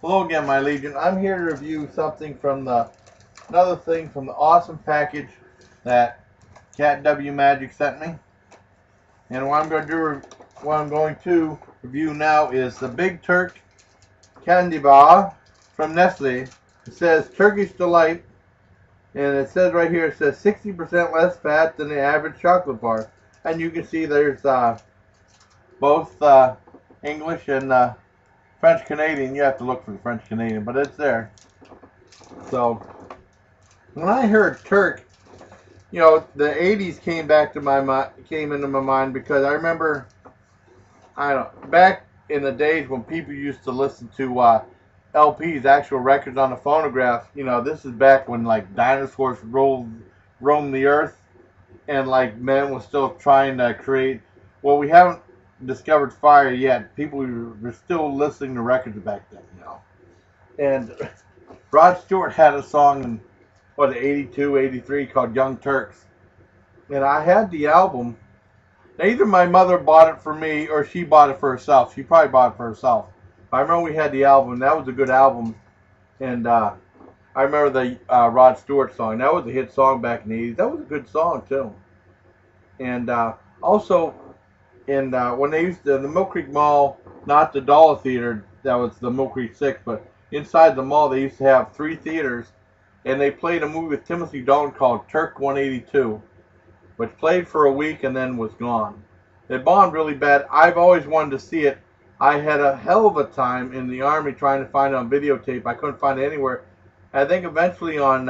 Hello again, my Legion. I'm here to review something from another thing from the awesome package that Cat W Magic sent me. And what I'm going to review now is the Big Turk Candy Bar from Nestle. It says Turkish Delight, and it says right here, it says 60% less fat than the average chocolate bar. And you can see there's both English and French Canadian. You have to look for the French Canadian, but it's there. So when I heard Turk, you know, the 80s came into my mind because I remember, I don't know, back in the days when people used to listen to LPs, actual records on the phonograph. You know, this is back when like dinosaurs roamed the earth, and like men was still trying to create. Well, we haven't discovered fire yet. People were still listening to records back then, you know. And Rod Stewart had a song in, what, 82, 83 called Young Turks. And I had the album. Now, either my mother bought it for me or she bought it for herself. She probably bought it for herself. I remember we had the album. That was a good album. And I remember the Rod Stewart song. That was a hit song back in the 80s. That was a good song, too. And also, and when they used to, the Mill Creek Mall, not the Dollar Theater, that was the Mill Creek 6, but inside the mall they used to have 3 theaters, and they played a movie with Timothy Dalton called Turk 182, which played for a week and then was gone. It bombed really bad. I've always wanted to see it. I had a hell of a time in the Army trying to find it on videotape. I couldn't find it anywhere. I think eventually on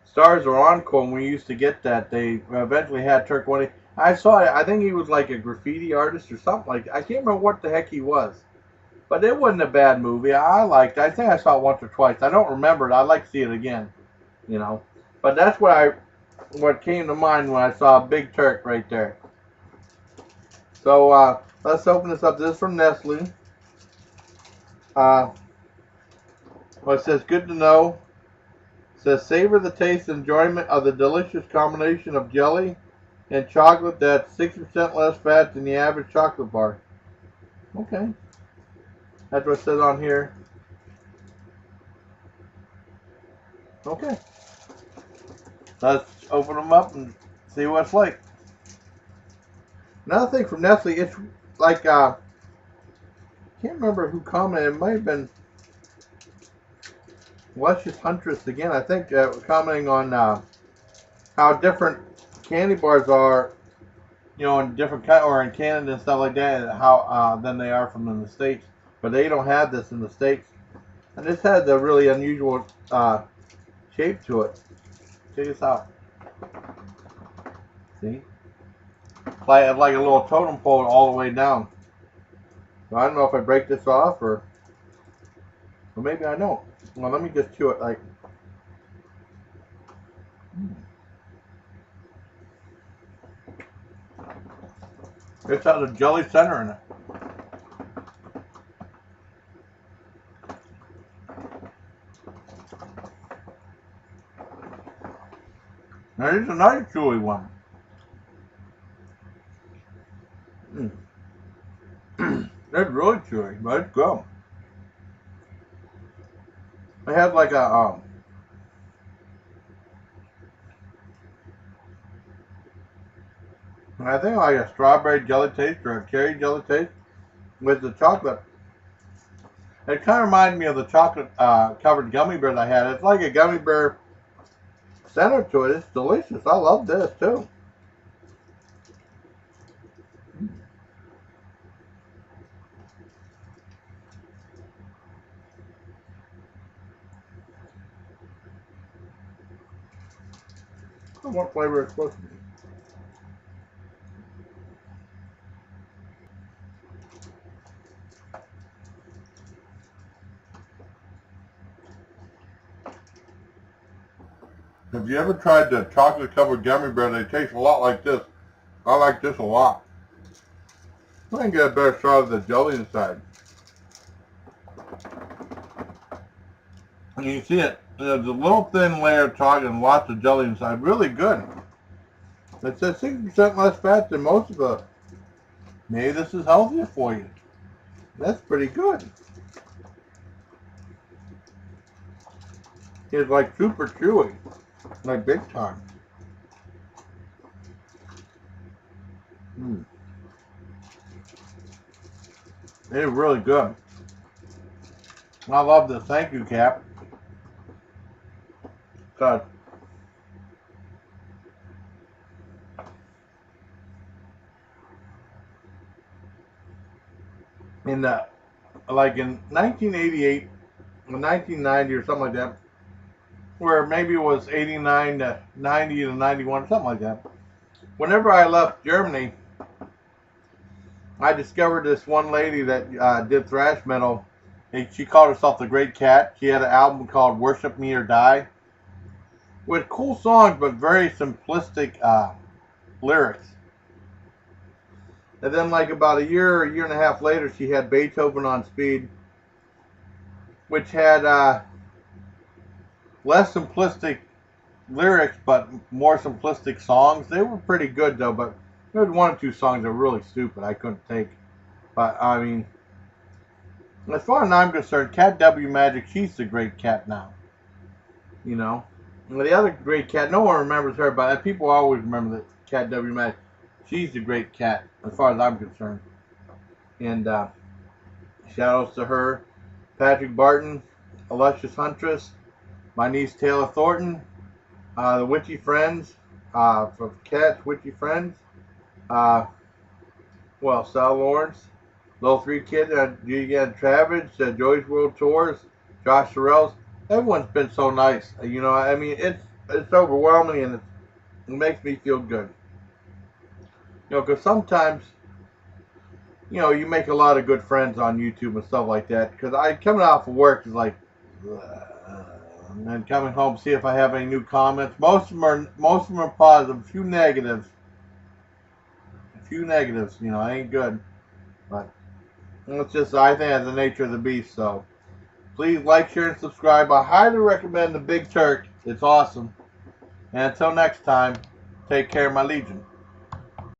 Stars or Encore, when we used to get that, they eventually had Turk 182. I saw it. I think he was like a graffiti artist or something like that. I can't remember what the heck he was. But it wasn't a bad movie. I liked it. I think I saw it once or twice. I don't remember it. I'd like to see it again, you know. But that's what came to mind when I saw Big Turk right there. So let's open this up. This is from Nestle. Well, it says, good to know. It says, savor the taste and enjoyment of the delicious combination of jelly and chocolate that's 60% less fat than the average chocolate bar. Okay. That's what it says on here. Okay. Let's open them up and see what it's like. Another thing from Nestle, it's like, I can't remember who commented. It might have been Luscious Huntress again. I think commenting on how different candy bars are, you know, in different or in Canada and stuff like that, and how than they are from in the States. But they don't have this in the States, and this has a really unusual shape to it. Check this out. See, like a little totem pole all the way down. So I don't know if I break this off or maybe I don't. Well, let me just chew it like. This has a jelly center in it. Now, this is a nice chewy one. It's really chewy, but it's good. It has like a I think like a strawberry jelly taste or a cherry jelly taste with the chocolate. It kind of reminds me of the chocolate covered gummy bears I had. It's like a gummy bear center to it. It's delicious. I love this too. I don't know what flavor it's supposed to be. If you ever tried the chocolate covered gummy bear, they taste a lot like this. I like this a lot. I can get a better shot of the jelly inside. And you can see it. There's a little thin layer of chocolate and lots of jelly inside. Really good. It says 60% less fat than most of the. Maybe this is healthier for you. That's pretty good. It's like super chewy, like Big Turk. It's really good. I love the thank you cap. Cause in like in 1988 or 1990 or something like that, where maybe it was 89 to 90 to 91, something like that. Whenever I left Germany, I discovered this one lady that did thrash metal. She called herself the Great Cat. She had an album called Worship Me or Die, with cool songs but very simplistic lyrics. And then like about a year and a half later, she had Beethoven on Speed, which had less simplistic lyrics but more simplistic songs. They were pretty good though, but there was one or two songs that were really stupid I couldn't take. But I mean, as far as I'm concerned, Cat W Magic, she's the Great Cat now. You know, and the other Great Cat, no one remembers her, but people always remember that Cat W Magic. She's the Great Cat as far as I'm concerned. And shout outs to her, Patrick Barton, Illustrious Huntress, my niece Taylor Thornton, the Witchy Friends, from Cat's Witchy Friends, Sal Lawrence, Little Three Kids, Julian Travis, Joy's World Tours, Josh Sorrells. Everyone's been so nice. You know, I mean, it's overwhelming and it makes me feel good. You know, because sometimes, you know, you make a lot of good friends on YouTube and stuff like that. Because coming off of work is like, and then coming home, see if I have any new comments. Most of them are positive. A few negatives. You know, I ain't good. But it's just, I think that's the nature of the beast. So please like, share, and subscribe. I highly recommend the Big Turk. It's awesome. And until next time, take care, my Legion.